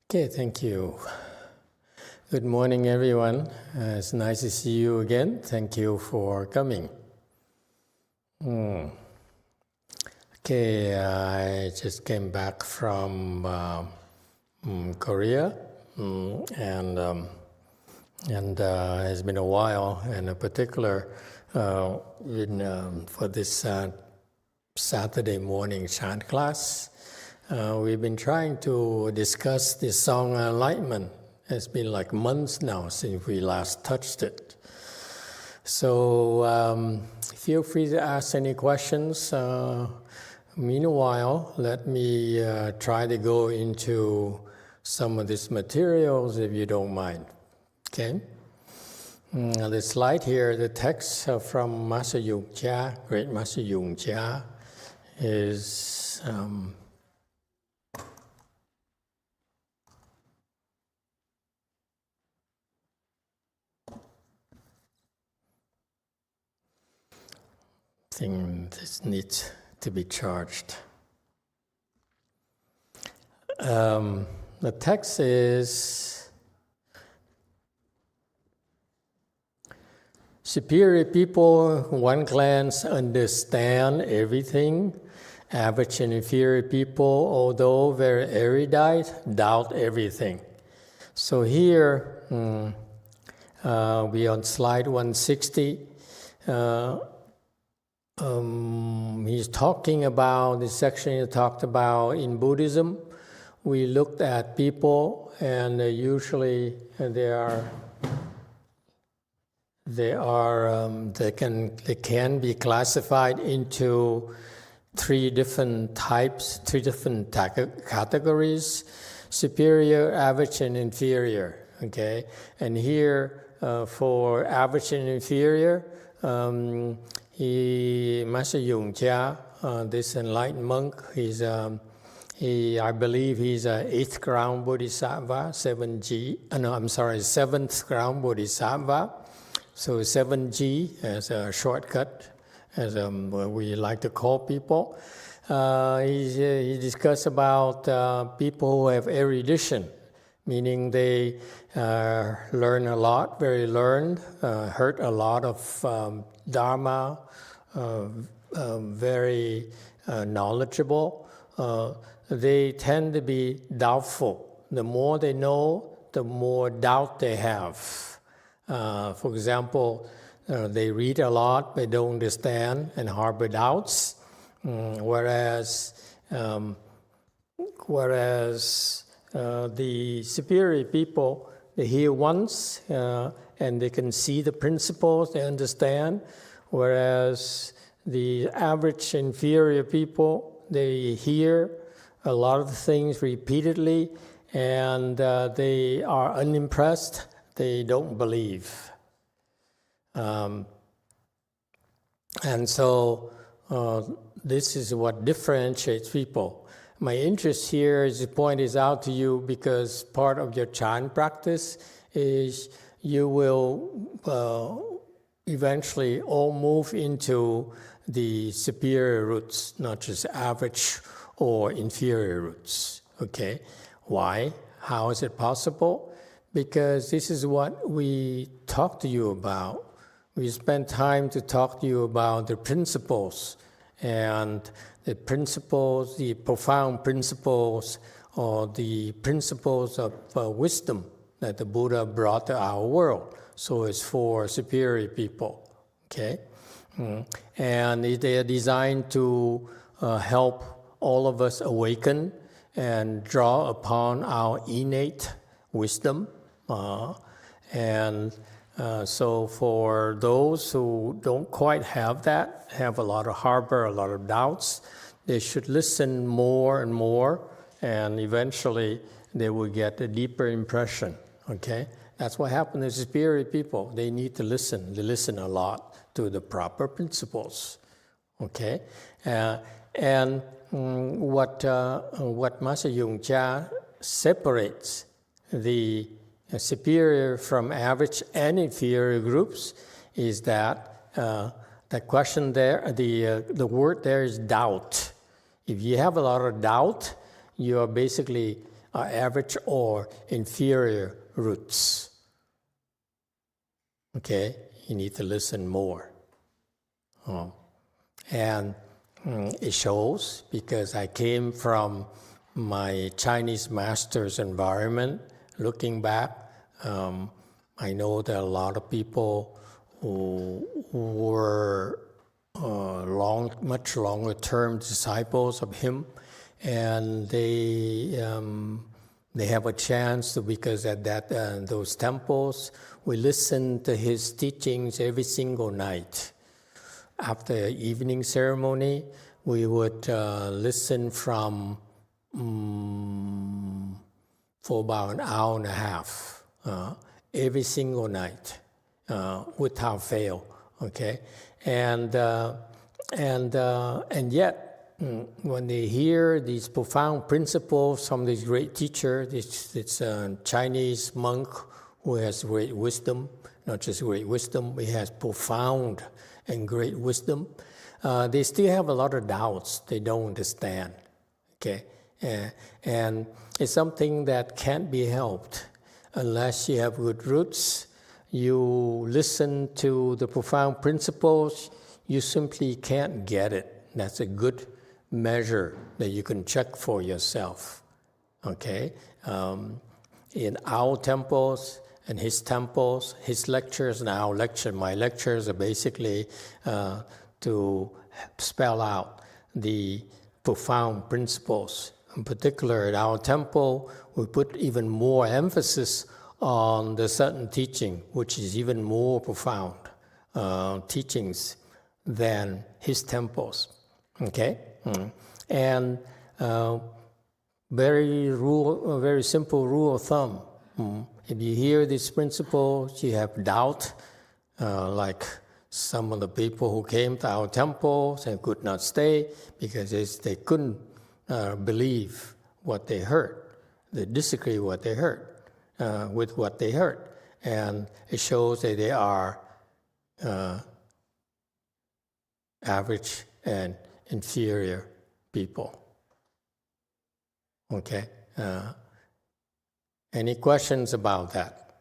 Okay, thank you. Good morning, everyone. It's nice to see you again. Thank you for coming. Okay, I just came back from Korea, and it's been a while. And in particular, for this Saturday morning chant class, we've been trying to discuss the song Enlightenment. It's been like months now since we last touched it. So feel free to ask any questions. Meanwhile, let me try to go into some of these materials if you don't mind. Okay? The slide here, the text from Master Yong Hua, great Master Yong Hua, is thing this needs to be charged. The text is: superior people, one glance, understand everything. Average and inferior people, although very erudite, doubt everything. So here, we on slide 160. He's talking about the section he talked about in Buddhism. We looked at people, and usually they can be classified into three different types, three different categories: superior, average, and inferior. Okay, and here for average and inferior, Master Yong Hua, this enlightened monk, I believe he's an 8th ground Bodhisattva, 7th ground Bodhisattva. So 7G as a shortcut, as what we like to call people. He discussed about people who have erudition, meaning they learn a lot, very learned, heard a lot of Dharma, very knowledgeable. They tend to be doubtful. The more they know, the more doubt they have. For example, they read a lot, but don't understand and harbor doubts. Whereas the superior people, they hear once and they can see the principles, they understand. Whereas the average inferior people, they hear a lot of things repeatedly and they are unimpressed, they don't believe. And so this is what differentiates people. My interest here is to point this out to you because part of your chant practice is you will eventually all move into the superior roots, not just average or inferior roots. Okay? Why? How is it possible? Because this is what we talk to you about. We spend time to talk to you about the principles and the principles, the profound principles, or the principles of wisdom that the Buddha brought to our world. So it's for superior people, okay? And they are designed to help all of us awaken and draw upon our innate wisdom. So for those who don't quite have that, have a lot of harbor, a lot of doubts, they should listen more and more, and eventually they will get a deeper impression, okay? That's what happens to superior people. They need to listen. They listen a lot to the proper principles, okay? And what Master Yong Hua separates the superior from average and inferior groups is that the question there, the word there is doubt. If you have a lot of doubt, you are basically average or inferior roots. Okay, you need to listen more. And it shows because I came from my Chinese master's environment. Looking back, I know that a lot of people who were much longer term disciples of him, and they have a chance to, because at those temples we listen to his teachings every single night. After evening ceremony, we would listen for about an hour and a half every single night without fail. Okay, and yet when they hear these profound principles from this great teacher, this Chinese monk who has great wisdom, not just great wisdom, he has profound and great wisdom, they still have a lot of doubts. They don't understand. Okay, and it's something that can't be helped unless you have good roots. You listen to the profound principles, you simply can't get it. That's a good measure that you can check for yourself. Okay, in our temples and his temples, his lectures and our lecture, my lectures are basically to spell out the profound principles. In particular, at our temple, we put even more emphasis on the certain teaching, which is even more profound teachings than his temples. Okay, and very simple rule of thumb. If you hear these principles, you have doubt, like some of the people who came to our temples and could not stay because they couldn't believe what they heard. They disagree with what they heard. And it shows that they are average and inferior people. Okay? Any questions about that?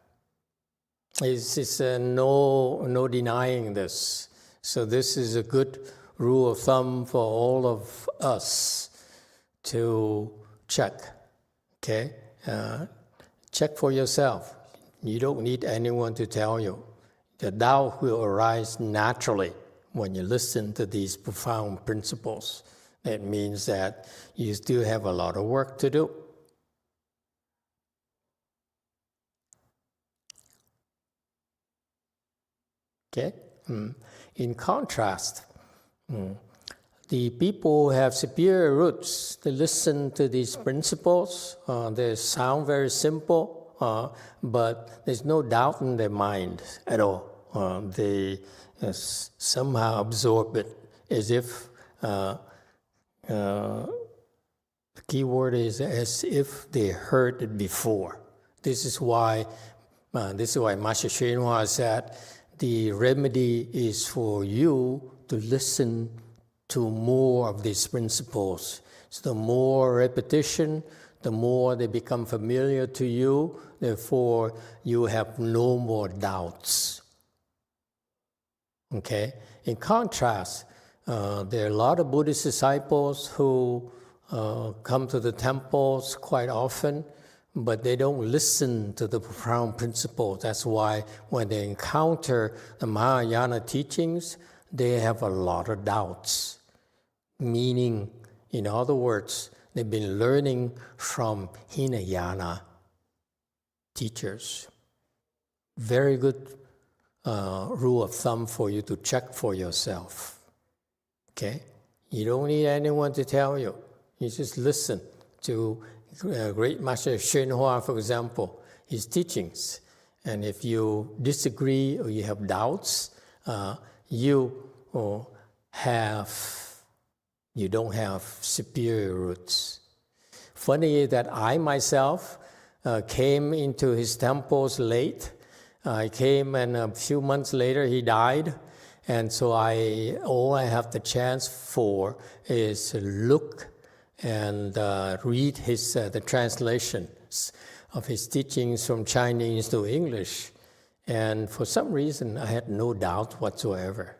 It's no denying this. So this is a good rule of thumb for all of us to check. Okay? Check for yourself. You don't need anyone to tell you. The doubt will arise naturally when you listen to these profound principles. That means that you still have a lot of work to do. Okay? In contrast, the people who have superior roots, they listen to these principles. They sound very simple, but there's no doubt in their mind at all. They somehow absorb it as if, the key word is as if they heard it before. This is why Master Yong Hua said, the remedy is for you to listen to more of these principles. So the more repetition, the more they become familiar to you, therefore you have no more doubts. Okay? In contrast, there are a lot of Buddhist disciples who come to the temples quite often, but they don't listen to the profound principles. That's why when they encounter the Mahayana teachings, they have a lot of doubts. Meaning, in other words, they've been learning from Hinayana teachers. Very good rule of thumb for you to check for yourself. Okay? You don't need anyone to tell you. You just listen to great Master Yong Hua, for example, his teachings. And if you disagree or you have doubts, you don't have superior roots. Funny that I myself came into his temples late. I came and a few months later he died. And so all I have the chance for is to look read the translations of his teachings from Chinese to English. And for some reason, I had no doubt whatsoever.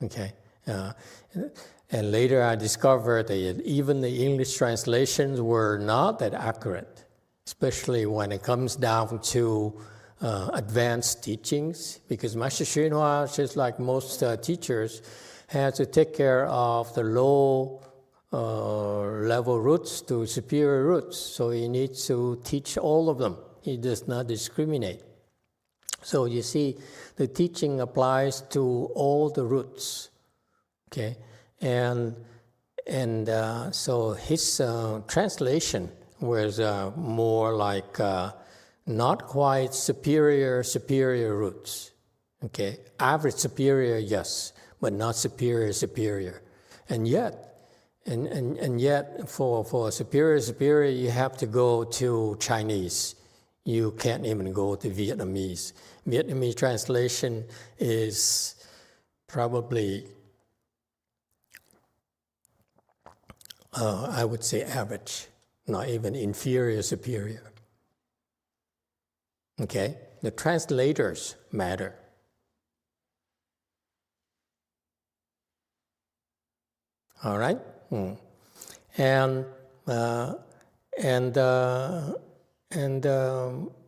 Okay, and later I discovered that even the English translations were not that accurate, especially when it comes down to advanced teachings, because Master Hsuan, just like most teachers, has to take care of the low level roots to superior roots. So he needs to teach all of them. He does not discriminate. So you see, the teaching applies to all the roots, okay? And so his translation was more like not quite superior roots, okay? Average superior, yes, but not superior. And yet for superior, you have to go to Chinese. You can't even go to Vietnamese. Vietnamese translation is probably, I would say average, not even inferior, superior. Okay? The translators matter. All right?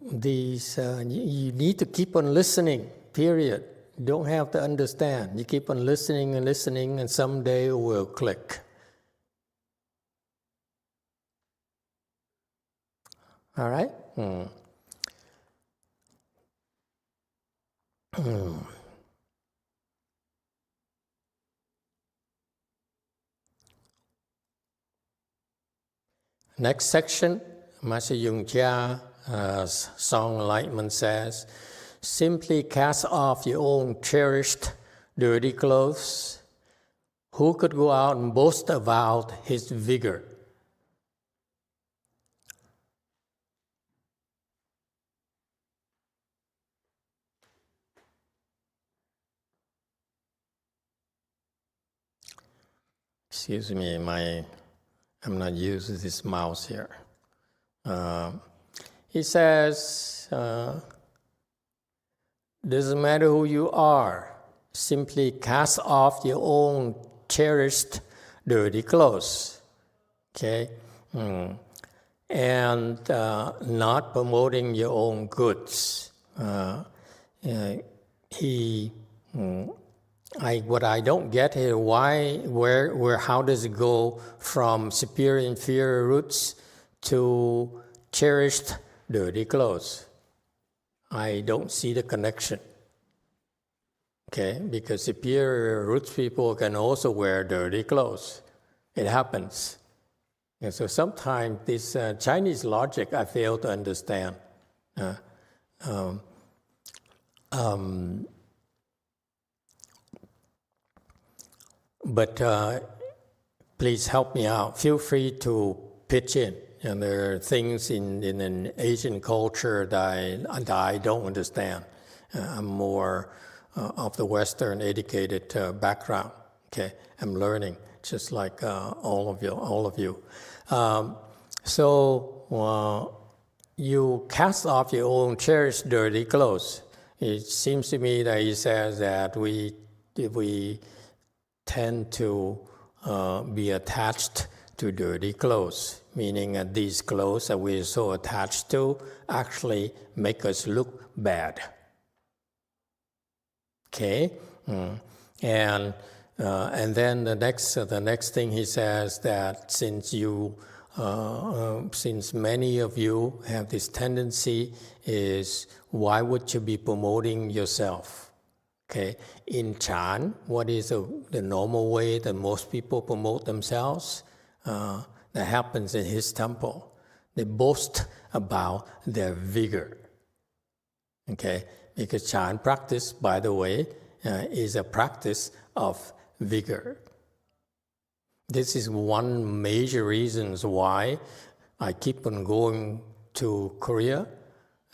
These you need to keep on listening, period. You don't have to understand. You keep on listening, and someday it will click. All right? Next section, Master Yong Hua Song Enlightenment says, simply cast off your own cherished dirty clothes. Who could go out and boast about his vigor? Excuse me, I'm not using this mouse here. He says, doesn't matter who you are, simply cast off your own cherished dirty clothes, okay? And not promoting your own goods. What I don't get here, how does it go from superior, inferior roots to cherished dirty clothes? I don't see the connection. Okay, because superior roots people can also wear dirty clothes. It happens. And so sometimes this Chinese logic I fail to understand. But please help me out. Feel free to pitch in. And there are things in an Asian culture that I don't understand. I'm more of the Western educated background. Okay, I'm learning just like all of you. So you cast off your own cherished dirty clothes. It seems to me that he says that we tend to be attached to dirty clothes, meaning that these clothes that we're so attached to actually make us look bad. Okay, and then the next thing he says that since many of you have this tendency, is why would you be promoting yourself? Okay, in Chan, what is the normal way that most people promote themselves? That happens in his temple. They boast about their vigor. Okay, because Chan practice, by the way, is a practice of vigor. This is one major reasons why I keep on going to Korea,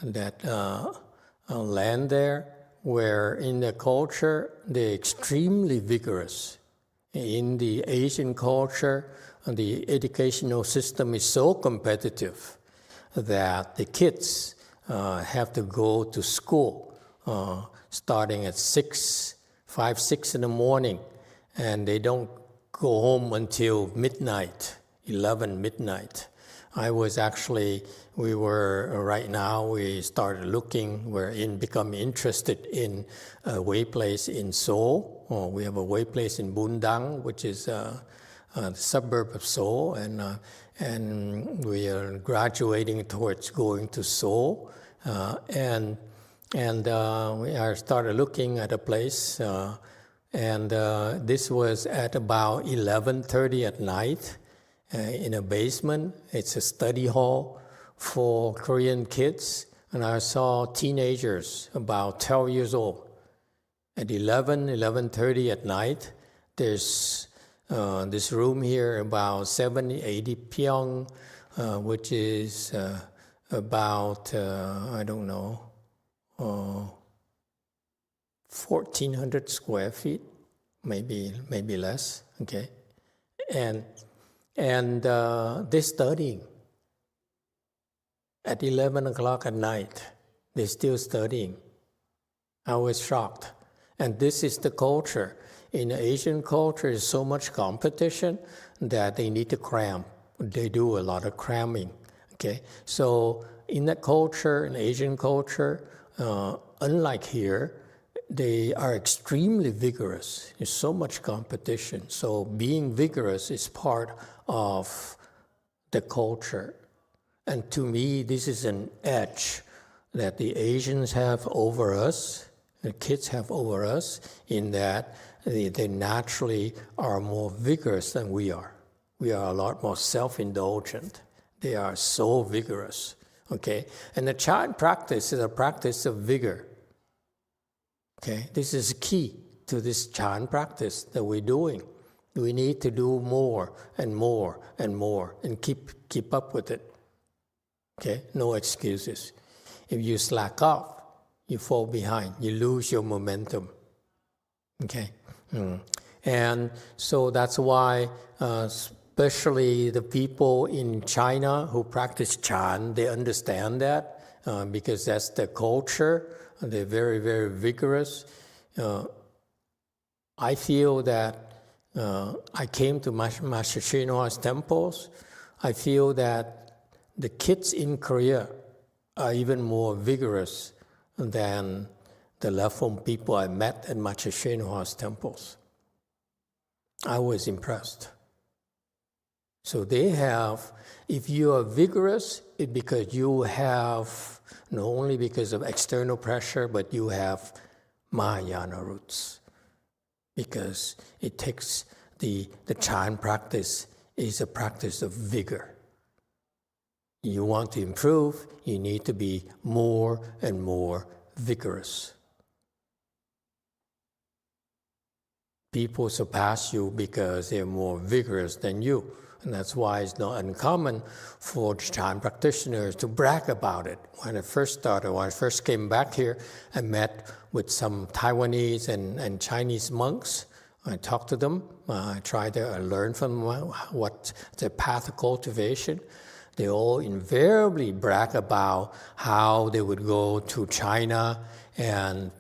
that land there, where in the culture they're extremely vigorous. In the Asian culture, the educational system is so competitive that the kids have to go to school starting at 5, 6 in the morning, and they don't go home until midnight, 11 midnight. We started looking, become interested in a way place in Seoul. We have a way place in Bundang, which is a suburb of Seoul, and we are graduating towards going to Seoul. We started looking at a place, this was at about 11:30 at night. In a basement. It's a study hall for Korean kids. And I saw teenagers about 12 years old. At 11:30 at night, there's this room here about 70, 80 pyong, which is about, 1,400 square feet, maybe less, okay? And they're studying. At 11 o'clock at night, they're still studying. I was shocked. And this is the culture. In Asian culture, there's so much competition that they need to cram. They do a lot of cramming. Okay, so in that culture, in Asian culture, unlike here, they are extremely vigorous. There's so much competition. So being vigorous is part of the culture. And to me, this is an edge that the Asians have over us, the kids have over us, in that they naturally are more vigorous than we are. We are a lot more self-indulgent. They are so vigorous, okay? And the Chan practice is a practice of vigor, okay? This is key to this Chan practice that we're doing. We need to do more and more and more and keep up with it, okay? No excuses. If you slack off, you fall behind. You lose your momentum, okay? And so that's why especially the people in China who practice Chan, they understand that because that's their culture. They're very, very vigorous. I feel that I came to Master Shinhua's temples. I feel that the kids in Korea are even more vigorous than the Lefum people I met at Master Shinhua's temples. I was impressed. So they have, if you are vigorous, it's because you have, not only because of external pressure, but you have Mahayana roots. Because it takes the Chan practice is a practice of vigor. You want to improve, you need to be more and more vigorous. People surpass you because they're more vigorous than you. And that's why it's not uncommon for Chan practitioners to brag about it. When I first started, when I first came back here, I met with some Taiwanese and Chinese monks. I talked to them. I tried to learn from them what the path of cultivation. They all invariably brag about how they would go to China and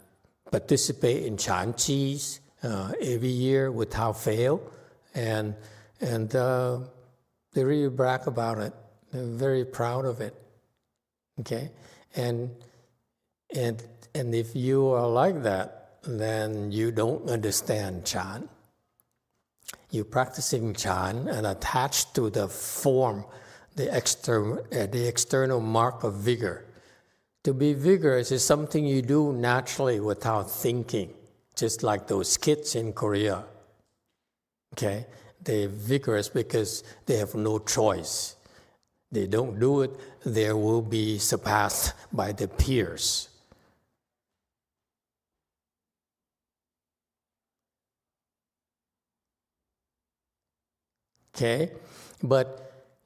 participate in Chan Qis every year without fail. And they really brag about it. They're very proud of it. Okay? And if you are like that, then you don't understand Chan. You're practicing Chan and attached to the form, the external mark of vigor. To be vigorous is something you do naturally without thinking, just like those kids in Korea. Okay? They're vigorous because they have no choice. They don't do it, they will be surpassed by their peers. Okay? But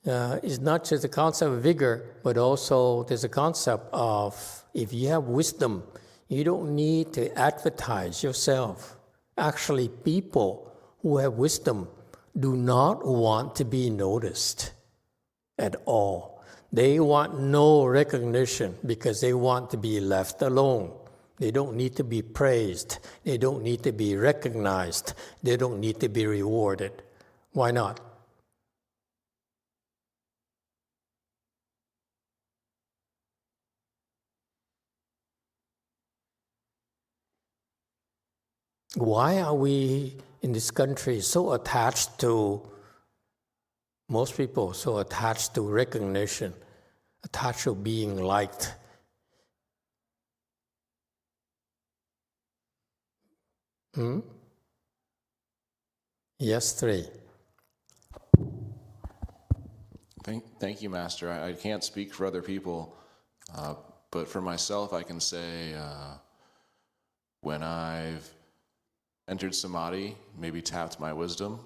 it's not just the concept of vigor, but also there's a concept of if you have wisdom, you don't need to advertise yourself. Actually, people who have wisdom do not want to be noticed at all. They want no recognition because they want to be left alone. They don't need to be praised. They don't need to be recognized. They don't need to be rewarded. Why not? Why are we in this country so attached to, most people so attached to recognition, attached to being liked? Yes, 3. Thank you, Master. I can't speak for other people, but for myself, I can say when I've entered samadhi, maybe tapped my wisdom,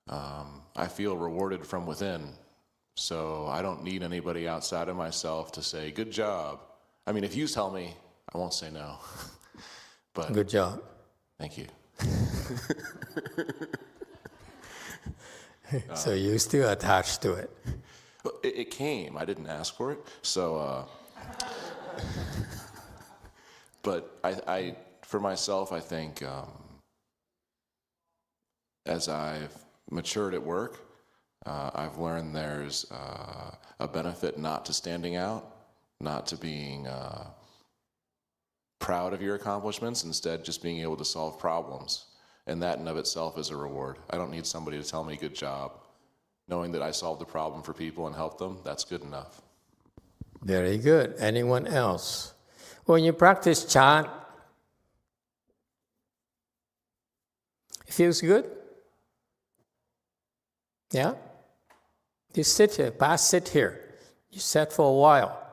I feel rewarded from within. So I don't need anybody outside of myself to say, good job. I mean, if you tell me, I won't say no. But good job. Thank you. So you're still attached to it. It came. I didn't ask for it. So, but I for myself, I think as I've matured at work, I've learned there's a benefit not to standing out, not to being proud of your accomplishments, instead just being able to solve problems. And that in of itself is a reward. I don't need somebody to tell me good job. Knowing that I solved a problem for people and helped them, that's good enough. Very good. Anyone else? When you practice chant, it feels good? Yeah? You sit here, sit here. You sat for a while.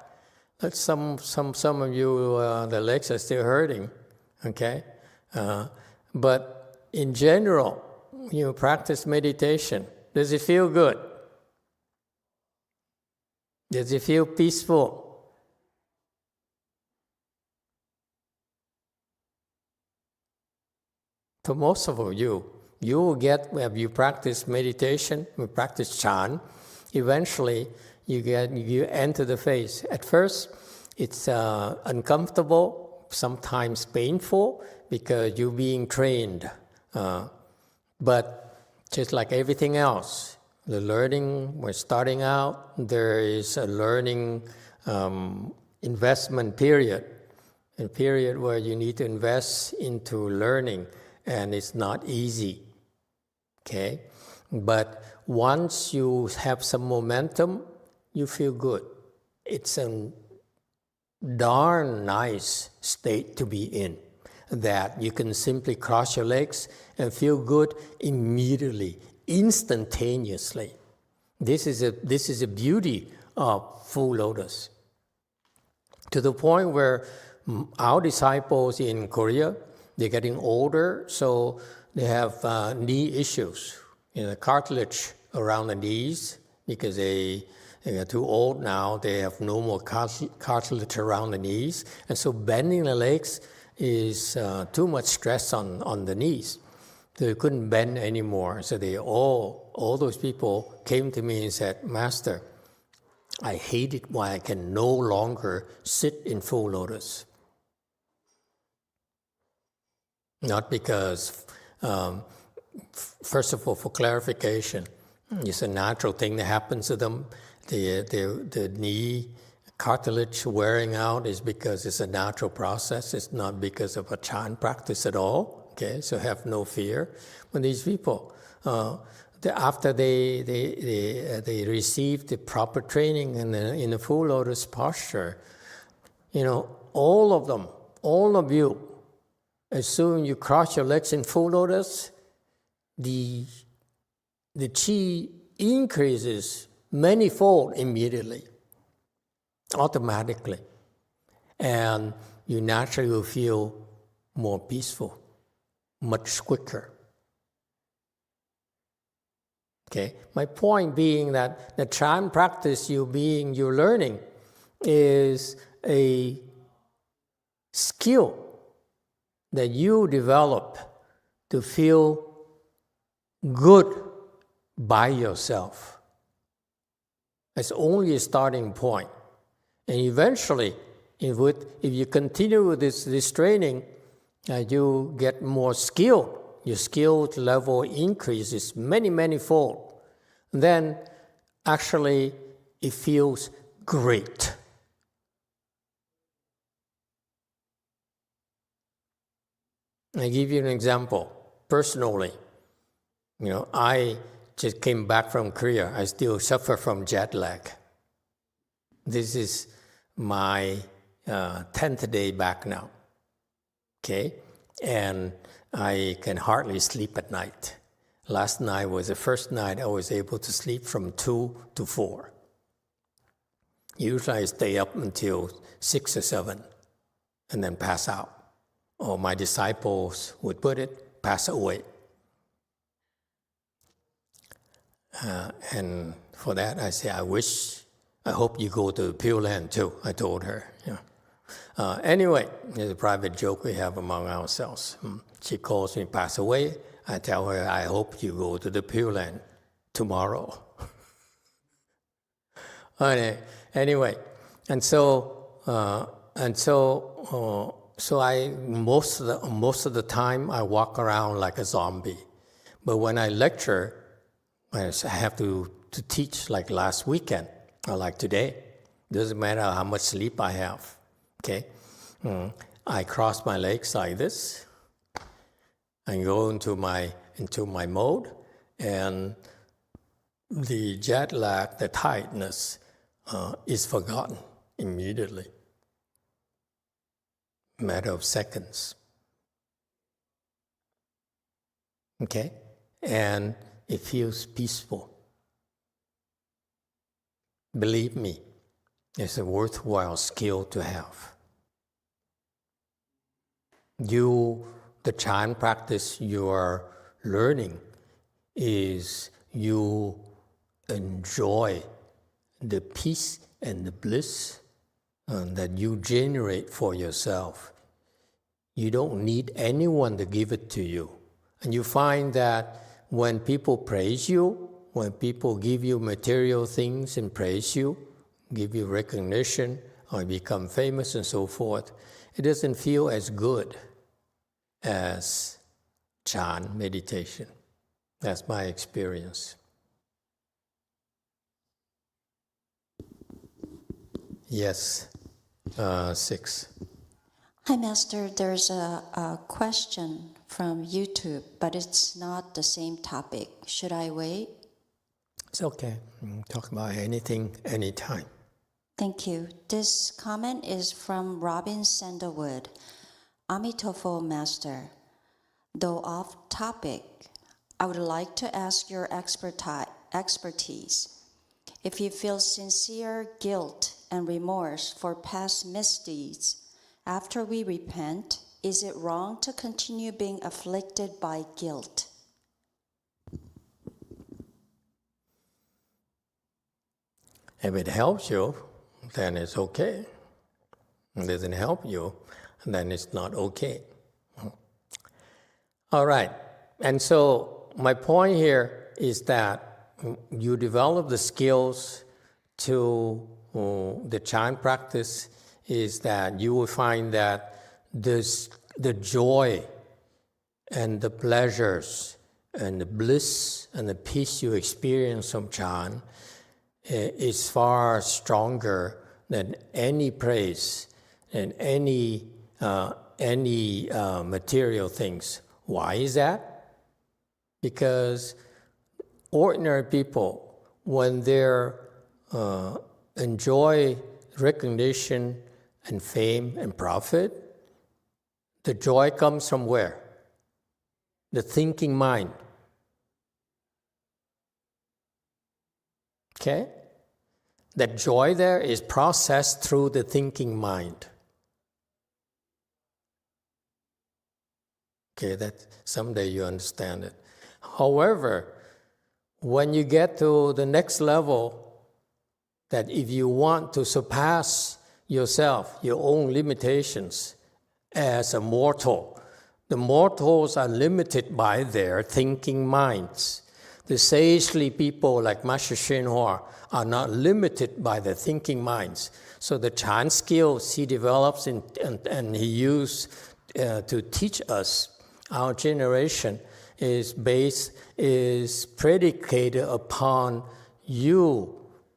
But some of you, the legs are still hurting, okay? But in general, you practice meditation. Does it feel good? Does it feel peaceful? For most of you, you will get, when you practice meditation, you practice chant, eventually you enter the phase. At first, it's uncomfortable, sometimes painful, because you're being trained. But just like everything else, the learning, we're starting out, there is a learning investment period, a period where you need to invest into learning, and it's not easy, okay? But once you have some momentum, you feel good. It's a darn nice state to be in, that you can simply cross your legs and feel good immediately, instantaneously. This is a beauty of full lotus. To the point where our disciples in Korea, they're getting older, so they have knee issues, cartilage around the knees, because they are too old now, they have no more cartilage around the knees, and so bending the legs is too much stress on the knees. So they couldn't bend anymore. So they all those people came to me and said, Master, I hate it when I can no longer sit in full lotus. Not because, first of all, for clarification, it's a natural thing that happens to them. The knee cartilage wearing out is because it's a natural process. It's not because of a chant practice at all. Okay, so have no fear. When these people, after they receive the proper training in the full lotus posture, all of them, all of you, as soon you cross your legs in full lotus, the chi increases manyfold immediately, automatically, and you naturally will feel more peaceful, much quicker. Okay, my point being that the chant practice you're learning is a skill that you develop to feel good by yourself. It's only a starting point. And eventually, if you continue with this training, you get more skilled. Your skill level increases many fold. Then, actually, it feels great. I give you an example. Personally, I just came back from Korea. I still suffer from jet lag. This is my 10th day back now. Okay? And I can hardly sleep at night. Last night was the first night I was able to sleep from 2 to 4. Usually I stay up until 6 or 7 and then pass out. Or my disciples would put it, pass away. And for that I say, I hope you go to Pureland too, I told her. Anyway, there's a private joke we have among ourselves. She calls me pass away. I tell her, I hope you go to the Pureland tomorrow. Anyway, so I most of the time I walk around like a zombie. But when I lecture, I have to teach like last weekend or like today. Doesn't matter how much sleep I have. Okay, I cross my legs like this. I go into my mode, and the jet lag, the tiredness, is forgotten immediately. Matter of seconds. Okay, and it feels peaceful. Believe me, it's a worthwhile skill to have. The Chan practice you are learning is you enjoy the peace and the bliss that you generate for yourself. You don't need anyone to give it to you. And you find that when people praise you, when people give you material things and praise you, give you recognition, or become famous and so forth, it doesn't feel as good as Chan meditation. That's my experience. Yes, 6. Hi, Master. There's a question from YouTube, but it's not the same topic. Should I wait? It's okay. Talk about anything, anytime. Thank you. This comment is from Robin Sandalwood. Amitofo, Master. Though off topic, I would like to ask your expertise. If you feel sincere guilt and remorse for past misdeeds, after we repent, is it wrong to continue being afflicted by guilt? If it helps you, then it's okay. If it doesn't help you, then it's not okay. All right. And so my point here is that you develop the skills to the Chan practice is that you will find that the joy and the pleasures and the bliss and the peace you experience from Chan is far stronger than any praise and any material things. Why is that? Because ordinary people, when they're enjoy recognition and fame and profit, the joy comes from where? The thinking mind. Okay? That joy there is processed through the thinking mind. Okay, that someday you understand it. However, when you get to the next level, that if you want to surpass yourself, your own limitations as a mortal, The mortals are limited by their thinking minds. The sagely people like Master Yong Hua are not limited by their thinking minds. So the Chan skills he develops and he used to teach us, our generation, is predicated upon you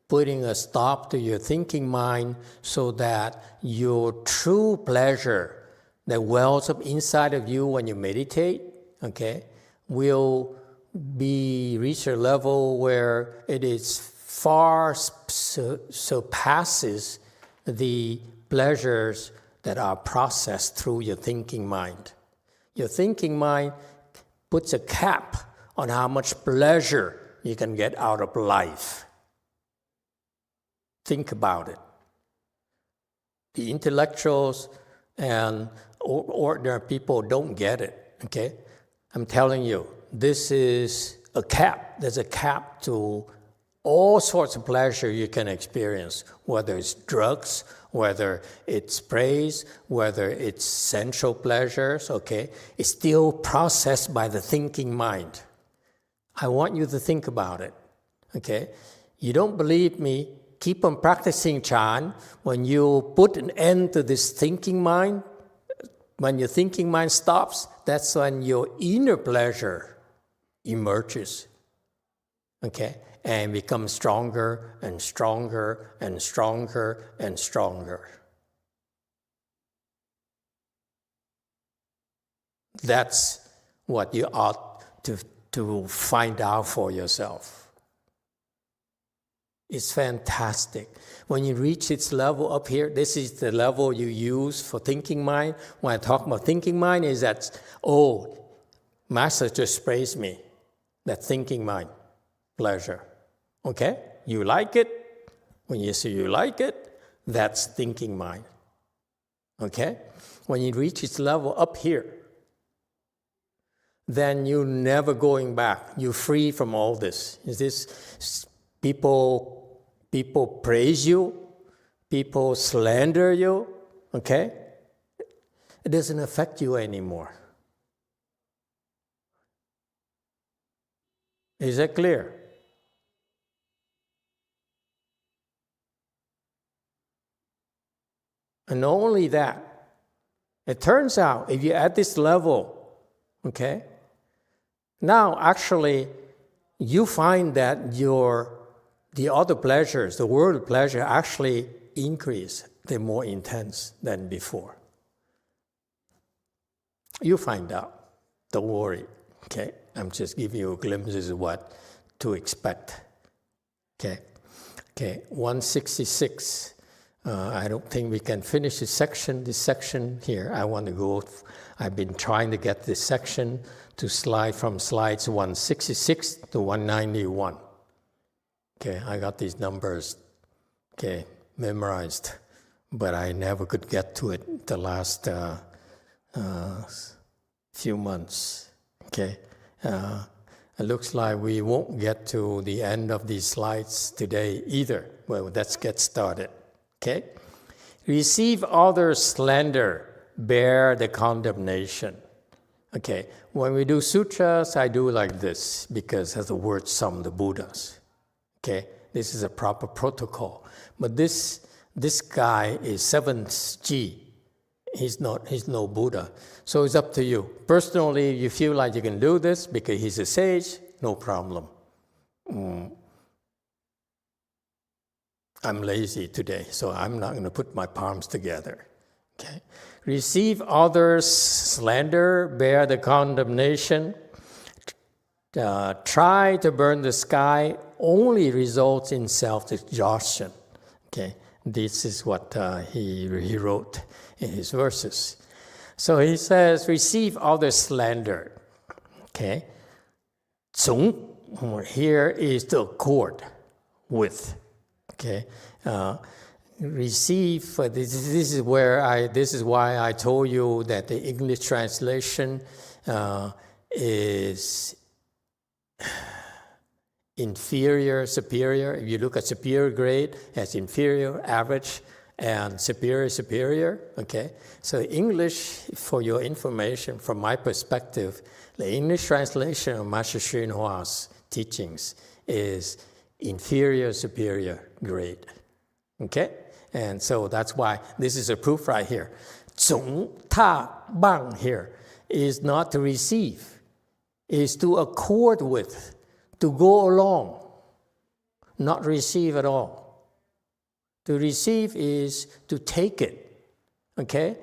putting a stop to your thinking mind so that your true pleasure that wells up inside of you when you meditate, okay, will reach a level where it is far surpasses the pleasures that are processed through your thinking mind. Your thinking mind puts a cap on how much pleasure you can get out of life. Think about it. The intellectuals and ordinary people don't get it, okay? I'm telling you, this is a cap. There's a cap to all sorts of pleasure you can experience, whether it's drugs, whether it's praise, whether it's sensual pleasures, okay? It's still processed by the thinking mind. I want you to think about it, okay? You don't believe me? Keep on practicing Chan. When you put an end to this thinking mind, when your thinking mind stops, that's when your inner pleasure emerges, okay? And becomes stronger and stronger and stronger and stronger. That's what you ought to find out for yourself. It's fantastic. When you reach its level up here, this is the level you use for thinking mind. When I talk about thinking mind, is that, oh, Master just praised me. That thinking mind, pleasure. Okay? You like it. When you say you like it, that's thinking mind. Okay? When you reach its level up here, then you're never going back. You're free from all this. Is this people praise you, people slander you, okay? It doesn't affect you anymore. Is that clear? And not only that, it turns out if you're at this level, okay, now actually you find that the other pleasures, the world pleasure actually increase. They're more intense than before. You find out. Don't worry, okay? I'm just giving you glimpses of what to expect, okay? Okay, 166. I don't think we can finish this section here. I want to go, I've been trying to get this section to slide from slides 166 to 191. Okay, I got these numbers, okay, memorized, but I never could get to it the last few months, okay? It looks like we won't get to the end of these slides today either. Well, let's get started. Okay? Receive others' slander, bear the condemnation. Okay, when we do sutras, I do like this because as the word some the Buddhas. Okay, this is a proper protocol. But this guy is 7th G. He's no Buddha. So it's up to you. Personally, you feel like you can do this because he's a sage, no problem. I'm lazy today, so I'm not going to put my palms together. Okay. Receive others' slander, bear the condemnation. Try to burn the sky only results in self-exhaustion. Okay. This is what he wrote in his verses. So he says, receive others' slander. Okay. Here is the accord with. Okay, receive. This is why I told you that the English translation is inferior, superior. If you look at superior grade as inferior, average, and superior, okay? So English, for your information, from my perspective, the English translation of Master Yonghua's teachings is inferior, superior grade, okay? And so that's why this is a proof right here. 总踏棒 here is not to receive, is to accord with, to go along, not receive at all. To receive is to take it, okay?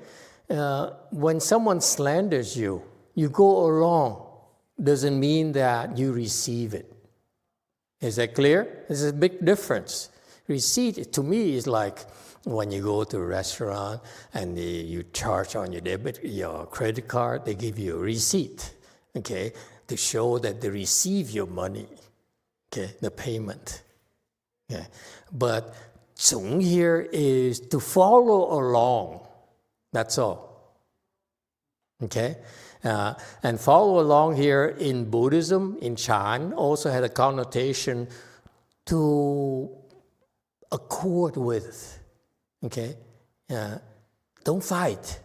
When someone slanders you, you go along. Doesn't mean that you receive it. Is that clear? There's a big difference. Receipt, to me, is like when you go to a restaurant and you charge on your credit card, they give you a receipt, okay, to show that they receive your money, okay, the payment. Okay. But 总 here is to follow along. That's all. Okay? And follow along here in Buddhism, in Chan, also had a connotation to accord with. Okay? Don't fight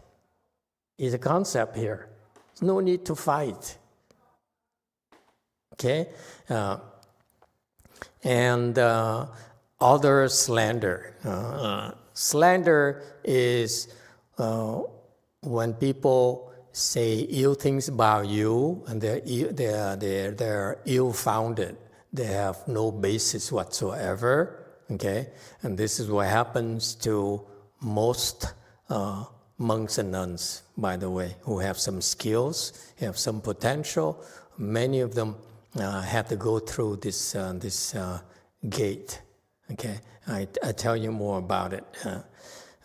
is a concept here. There's no need to fight. Okay? Other slander. Slander is when people say ill things about you and they're ill-founded. They have no basis whatsoever. Okay, and this is what happens to most monks and nuns, by the way, who have some skills, have some potential. Many of them have to go through this gate. Okay, I tell you more about it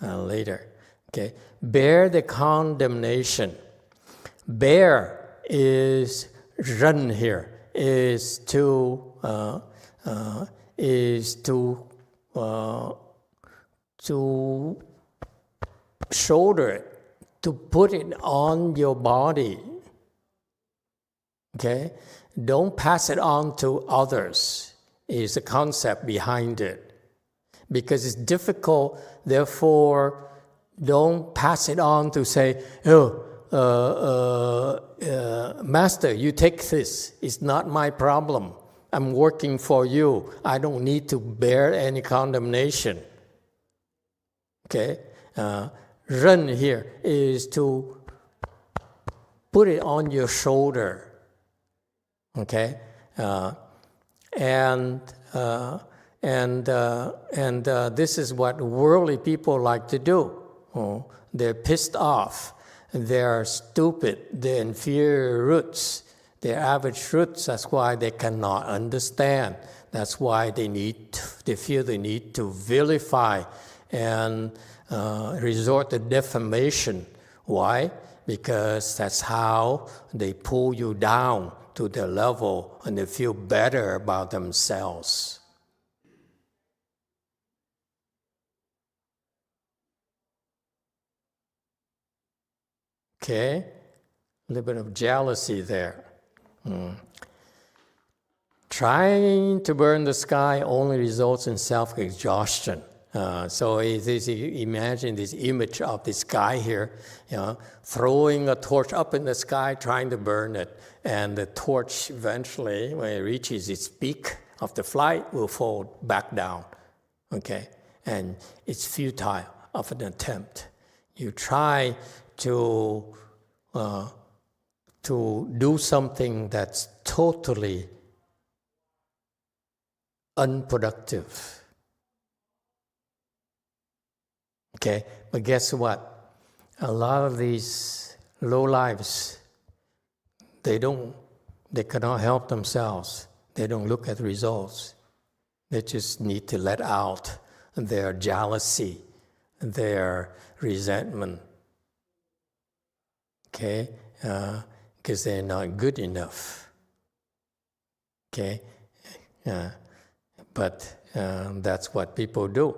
later. Okay, bear the condemnation. Bear is run here, is to shoulder it, to put it on your body. Okay, don't pass it on to others. Is the concept behind it. Because it's difficult, therefore, don't pass it on to say, Master, you take this. It's not my problem. I'm working for you. I don't need to bear any condemnation. Okay? Run here is to put it on your shoulder. Okay? This is what worldly people like to do. They're pissed off. They're stupid. They're inferior roots. They're average roots. That's why they cannot understand. That's why they feel the need to vilify and resort to defamation. Why? Because that's how they pull you down to their level and they feel better about themselves. Okay? A little bit of jealousy there. Trying to burn the sky only results in self-exhaustion. So imagine this image of this guy here, throwing a torch up in the sky, trying to burn it. And the torch eventually, when it reaches its peak of the flight, will fall back down. Okay? And it's futile of an attempt. You try to do something that's totally unproductive. Okay, but guess what? A lot of these lowlifes, they cannot help themselves. They don't look at results. They just need to let out their jealousy, their resentment. Okay, because they're not good enough. Okay, but that's what people do.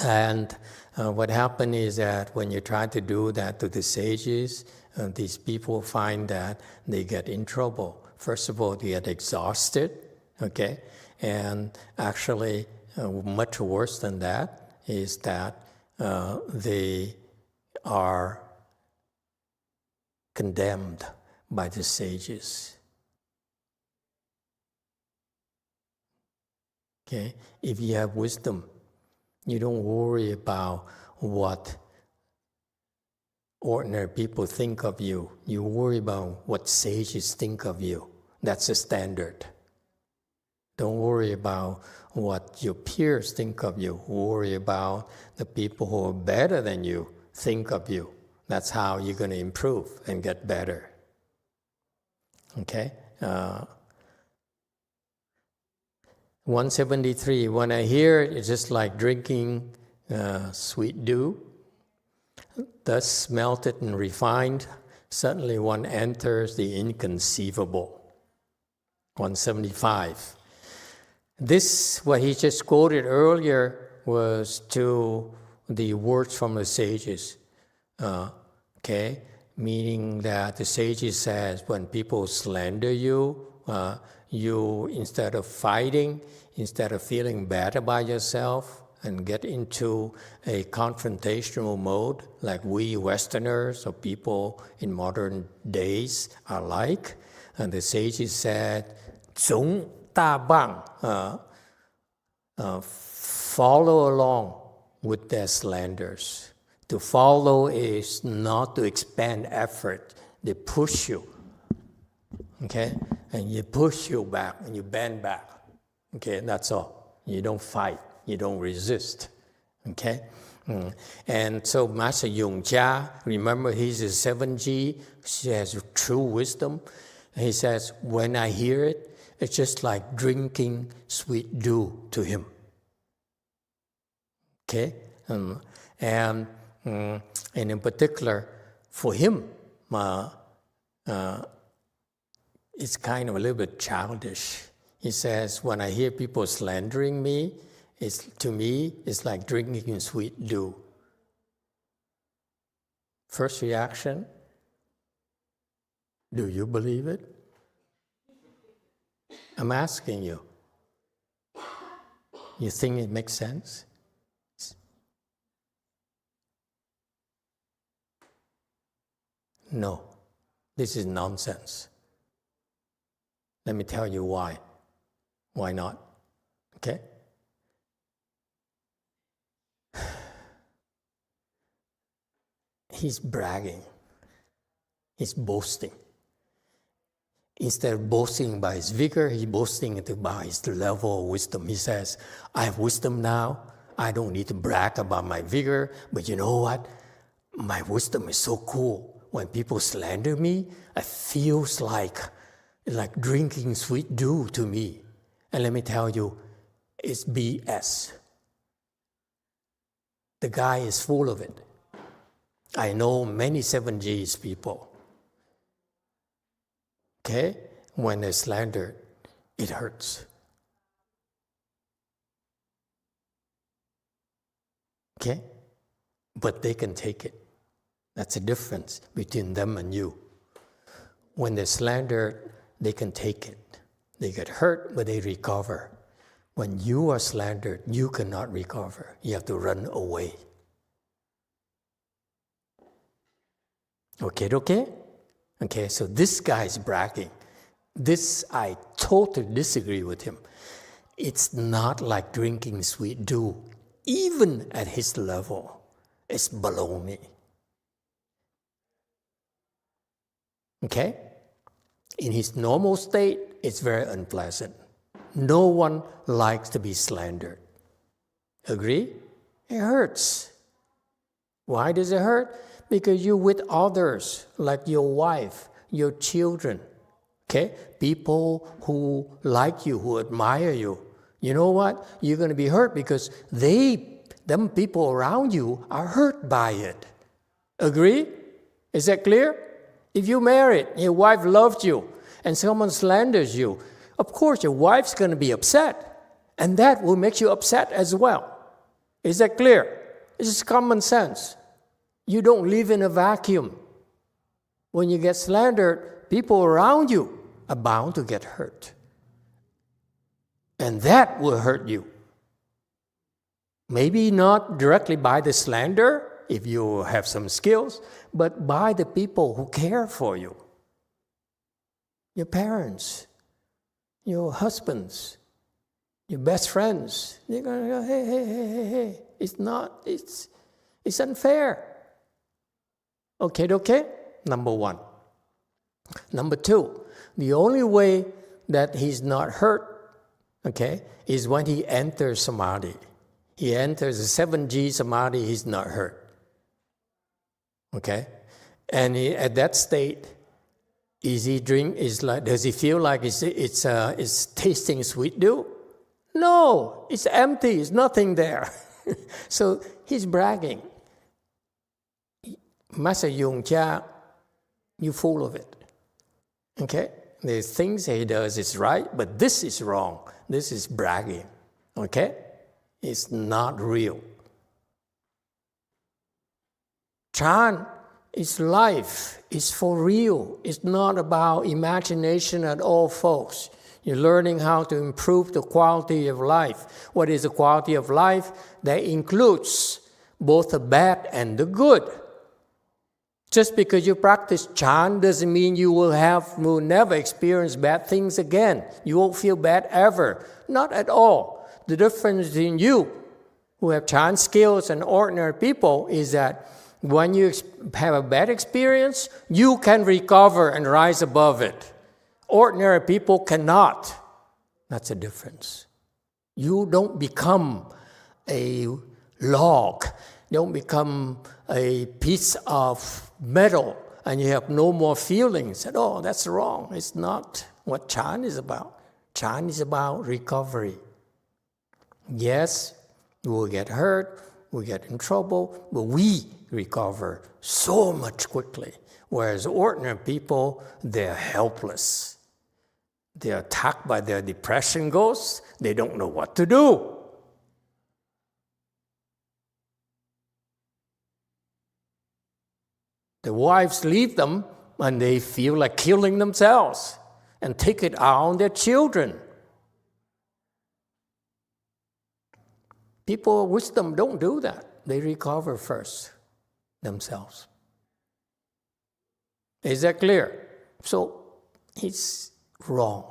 And what happened is that when you try to do that to the sages, these people find that they get in trouble. First of all, they get exhausted, okay? And actually, much worse than that, is that they are condemned by the sages. Okay? If you have wisdom, you don't worry about what ordinary people think of you. You worry about what sages think of you. That's the standard. Don't worry about what your peers think of you. Worry about the people who are better than you think of you. That's how you're going to improve and get better. Okay? 173, when I hear it, it's just like drinking sweet dew, thus melted and refined, suddenly one enters the inconceivable. 175. This, what he just quoted earlier, was to the words from the sages. Okay? Meaning that the sages says when people slander you, you, instead of fighting, instead of feeling bad about yourself and get into a confrontational mode like we Westerners or people in modern days are like, and the sages said, 总大棒, follow along with their slanders. To follow is not to expend effort. They push you. Okay? And you push you back and you bend back. Okay, that's all. You don't fight. You don't resist. Okay? And so Master Yong Hua, remember he's a 7G, he has true wisdom. He says, when I hear it, it's just like drinking sweet dew to him. Okay? And in particular, for him, it's kind of a little bit childish. He says, when I hear people slandering me, to me, it's like drinking sweet dew. First reaction, do you believe it? I'm asking you. You think it makes sense? No, this is nonsense. Let me tell you why. Why not? Okay? He's bragging. He's boasting. Instead of boasting by his vigor, he's boasting by his level of wisdom. He says, I have wisdom now. I don't need to brag about my vigor. But you know what? My wisdom is so cool. When people slander me, it feels like drinking sweet dew to me. And let me tell you, it's BS. The guy is full of it. I know many 7Gs people. Okay? When they're slandered, it hurts. Okay? But they can take it. That's the difference between them and you. When they're slandered, they can take it. They get hurt, but they recover. When you are slandered, you cannot recover. You have to run away. Okay? Okay, so this guy is bragging. This, I totally disagree with him. It's not like drinking sweet dew, even at his level. It's baloney. Okay? In his normal state, it's very unpleasant. No one likes to be slandered. Agree? It hurts. Why does it hurt? Because you're with others, like your wife, your children. Okay? People who like you, who admire you. You know what? You're going to be hurt because them people around you are hurt by it. Agree? Is that clear? If you're married, your wife loves you, and someone slanders you, of course your wife's going to be upset, and that will make you upset as well. Is that clear? It's just common sense. You don't live in a vacuum. When you get slandered, people around you are bound to get hurt. And that will hurt you. Maybe not directly by the slander, if you have some skills, but by the people who care for you. Your parents, your husbands, your best friends. They're going to go, hey. It's unfair. Okay? Number one. Number two, the only way that he's not hurt, is when he enters samadhi. He enters the 7G samadhi, he's not hurt. Okay? And at that state, does he feel like it's tasting sweet dew? No, it's empty, there's nothing there. So he's bragging. Master Yung Cha, you full of it. Okay? The things he does is right, but this is wrong. This is bragging. Okay? It's not real. Chan is life. It's for real. It's not about imagination at all, folks. You're learning how to improve the quality of life. What is the quality of life? That includes both the bad and the good. Just because you practice Chan doesn't mean you will never experience bad things again. You won't feel bad ever. Not at all. The difference between you, who have Chan skills, and ordinary people is that when you have a bad experience, you can recover and rise above it. Ordinary people cannot. That's the difference. You don't become a log. Don't become a piece of metal and you have no more feelings. Oh, that's wrong. It's not what Chan is about. Chan is about recovery. Yes, we'll get hurt, we'll get in trouble, but we recover so much quickly. Whereas ordinary people, they're helpless. They're attacked by their depression ghosts. They don't know what to do. The wives leave them and they feel like killing themselves and take it out on their children. People of wisdom don't do that. They recover first themselves. Is that clear? So he's wrong.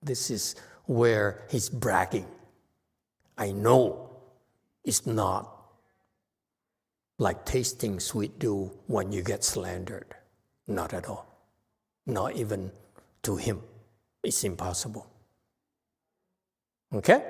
This is where he's bragging. I know it's not like tasting sweet dew when you get slandered. Not at all. Not even to him. It's impossible. Okay?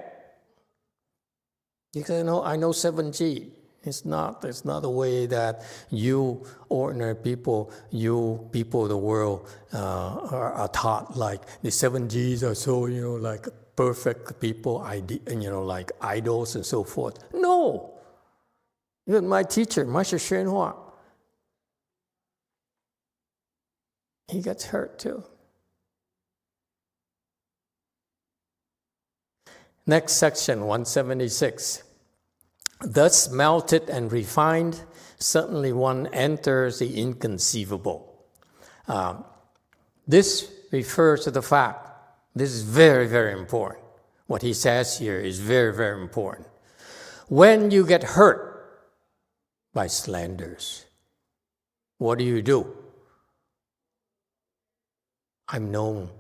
Because I know 7G. It's not the way that you ordinary people, you people of the world are taught. Like the 7Gs are so, like perfect people, like idols and so forth. No. Even my teacher, Master Yong Hua, he gets hurt too. Next section, 176. Thus melted and refined, suddenly one enters the inconceivable. This refers to the fact, this is very, very important. What he says here is very, very important. When you get hurt by slanders, what do? I'm known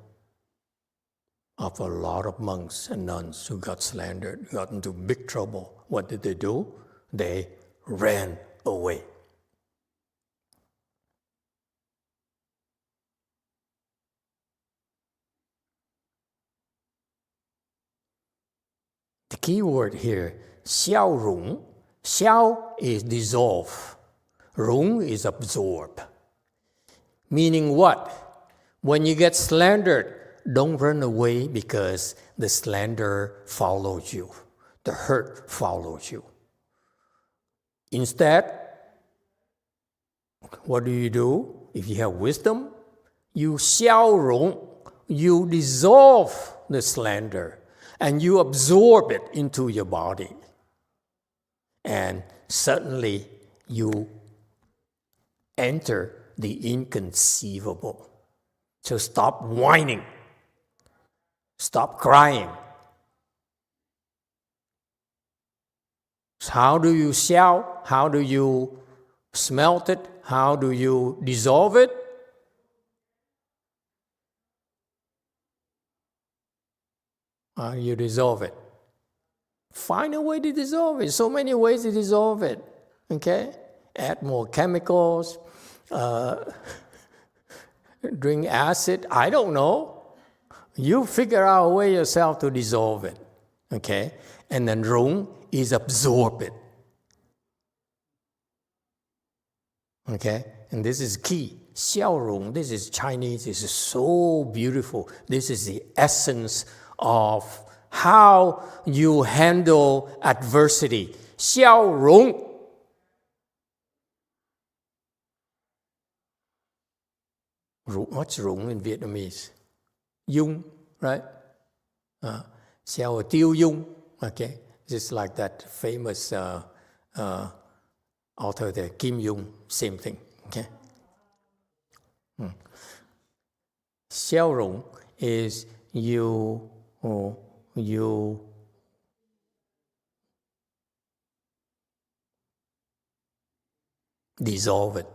of a lot of monks and nuns who got slandered, got into big trouble. What did they do? They ran away. The key word here, 消融. 消 is dissolve. 融 is absorb. Meaning what? When you get slandered, don't run away because the slander follows you. The hurt follows you. Instead, what do? If you have wisdom, you 消融, you dissolve the slander and you absorb it into your body. And suddenly you enter the inconceivable. So stop whining. Stop crying. So how do you xiao? How do you smelt it? How do you dissolve it? How do you dissolve it? Find a way to dissolve it. So many ways to dissolve it. Okay? Add more chemicals, drink acid. I don't know. You figure out a way yourself to dissolve it. Okay? And then rung is absorb it. Okay? And this is key. Xiao rung, this is Chinese, this is so beautiful. This is the essence of how you handle adversity. Xiao rung. What's rung in Vietnamese? Dung, right? Xiao tiêu dung. Okay, just like that famous author there, Kim Jung, same thing. Okay. Xiao rung is you dissolve it,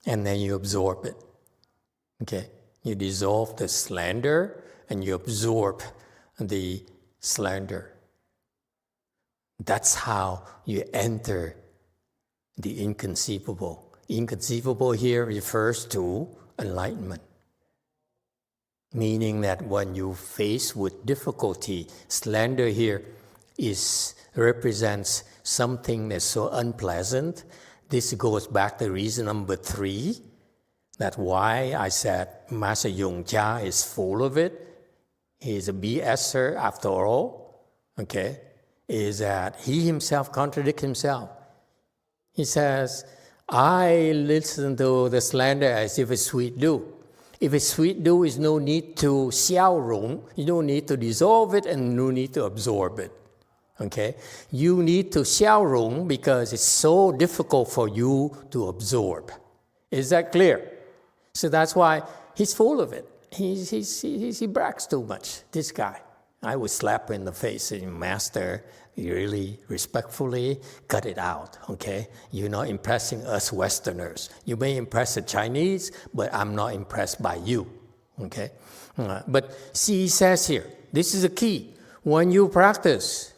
and then you absorb it. Okay, you dissolve the slander and you absorb the slander. That's how you enter the inconceivable. Inconceivable here refers to enlightenment. Meaning that when you face with difficulty, slander here represents something that's so unpleasant. This goes back to reason number 3. That's why I said Master Yong Hua is full of it. He's a BSer after all. Okay? Is that he himself contradicts himself. He says, I listen to the slander as if it's sweet dew. If it's sweet dew, there's no need to xiao rung. You don't need to dissolve it and no need to absorb it. Okay? You need to xiao rung because it's so difficult for you to absorb. Is that clear? So that's why he's full of it. He brags too much, this guy. I would slap him in the face saying, Master, you really respectfully cut it out, okay? You're not impressing us Westerners. You may impress the Chinese, but I'm not impressed by you, okay? But see, he says here, this is the key. When you practice,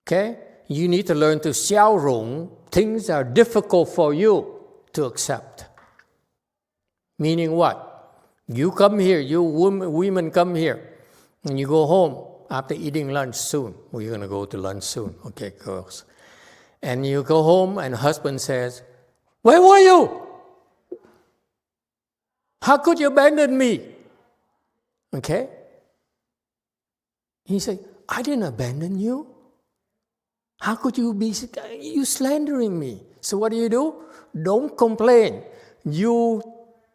okay, you need to learn to xiao rung. Things are difficult for you to accept. Meaning what? You come here, you women come here, and you go home after eating lunch soon. We're going to go to lunch soon, okay, girls. And you go home, and husband says, where were you? How could you abandon me? Okay? He said, I didn't abandon you. How could you be slandering me? So what do? Don't complain. You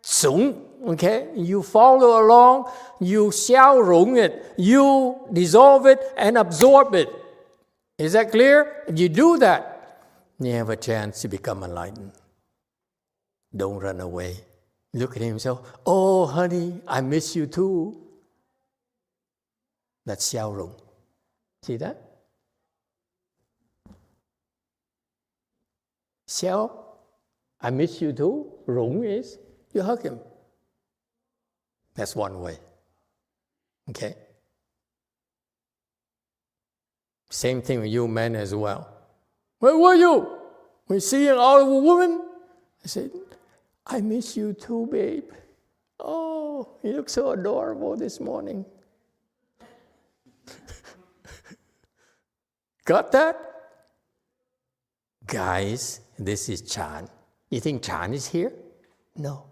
sung. Okay, you follow along, you xiao rung it, you dissolve it and absorb it. Is that clear? If you do that, you have a chance to become enlightened. Don't run away. Look at himself. Oh, honey, I miss you too. That's xiao rung. See that? Xiao, I miss you too. Rung is you hug him. That's one way. Okay? Same thing with you men as well. Where were you? We see all of a woman? I said, I miss you too, babe. Oh, you look so adorable this morning. Got that? Guys, this is Chan. You think Chan is here? No.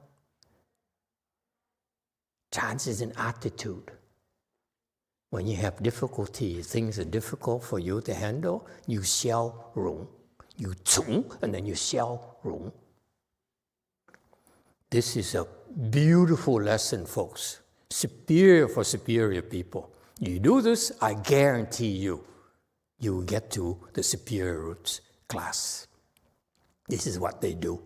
Chance is an attitude. When you have difficulty, things are difficult for you to handle, you xiao rung. You zung, and then you xiao rung. This is a beautiful lesson, folks. Superior for superior people. You do this, I guarantee you will get to the superior roots class. This is what they do.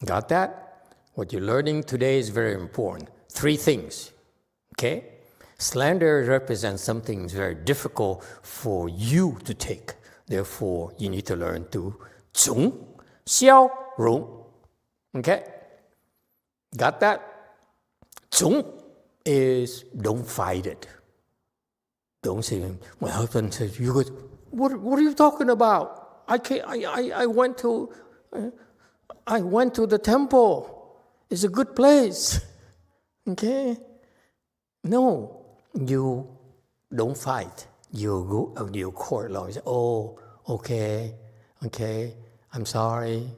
Got that? What you're learning today is very important. 3 things, okay? Slander represents something very difficult for you to take. Therefore, you need to learn to 从消融. Okay? Got that? 从 is don't fight it. Don't say, my husband says, what are you talking about? I went to the temple. It's a good place. Okay? No, you don't fight. You go to your court law. You say, oh, okay, I'm sorry.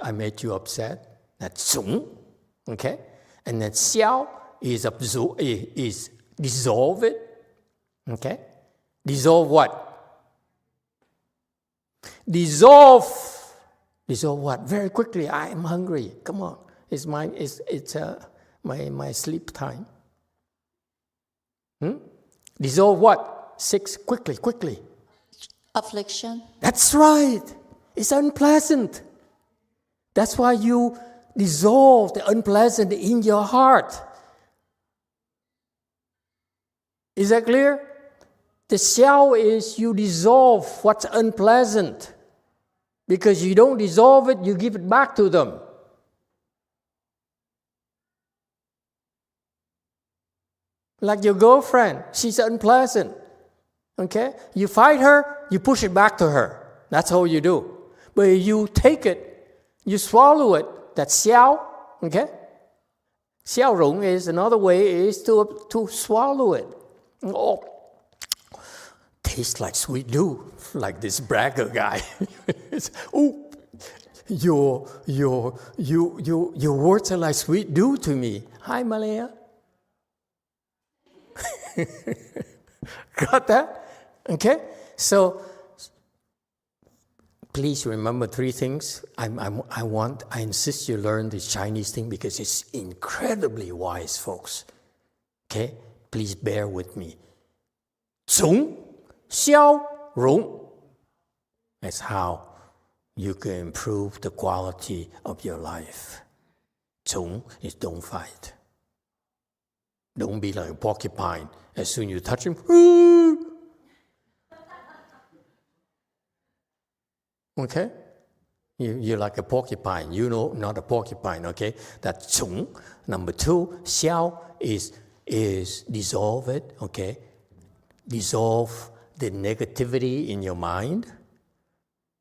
I made you upset. That's 从. Okay? And then 消 is dissolve it. Okay? Dissolve what? Dissolve what? Very quickly. I am hungry. Come on. It's my sleep time. Dissolve what? 6. Quickly. Affliction. That's right. It's unpleasant. That's why you dissolve the unpleasant in your heart. Is that clear? The 消 is you dissolve what's unpleasant. Because you don't dissolve it, you give it back to them. Like your girlfriend, she's unpleasant. Okay? You fight her, you push it back to her. That's all you do. But you take it, you swallow it, that's 消. Okay? 消融 is another way is to swallow it. Oh, tastes like sweet dew, like this bragger guy. Oh, your words are like sweet dew to me. Hi, Malaya. Got that? Okay? So, please remember 3 things. I insist you learn this Chinese thing because it's incredibly wise, folks. Okay? Please bear with me. 从消融. That's how you can improve the quality of your life. 从 is don't fight. Don't be like a porcupine. As soon as you touch him, okay? You're like a porcupine. You know, not a porcupine, okay? That's 从. Number 2, 消 is dissolve it, okay? Dissolve the negativity in your mind.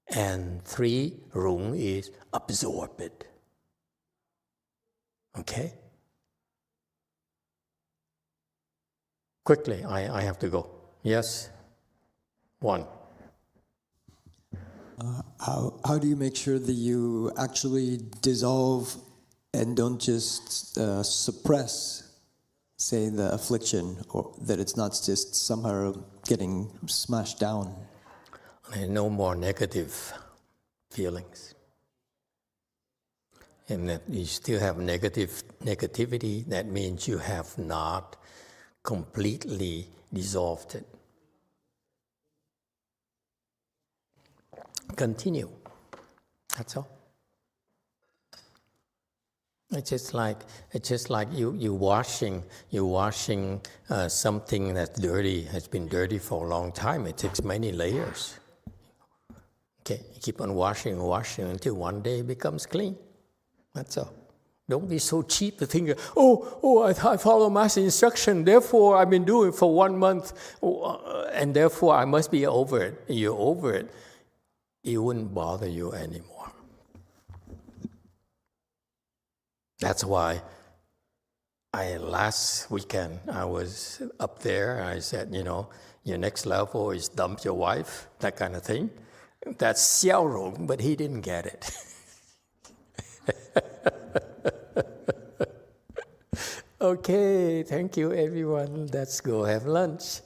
And 3, 融 is absorb it. Okay? Quickly, I have to go. Yes? 1. How do you make sure that you actually dissolve and don't just suppress, say, the affliction, or that it's not just somehow getting smashed down? And no more negative feelings. And that you still have negativity, that means you have not completely dissolved it. Continue. That's all. It's just like you washing something that's dirty, has been dirty for a long time. It takes many layers. Okay, you keep on washing until one day it becomes clean. That's all. Don't be so cheap to think, I follow master instruction, therefore I've been doing it for 1 month, and therefore I must be over it. You're over it. It wouldn't bother you anymore. That's why last weekend I was up there. I said, your next level is dump your wife, that kind of thing. That's 消融, but he didn't get it. Okay, thank you everyone. Let's go have lunch.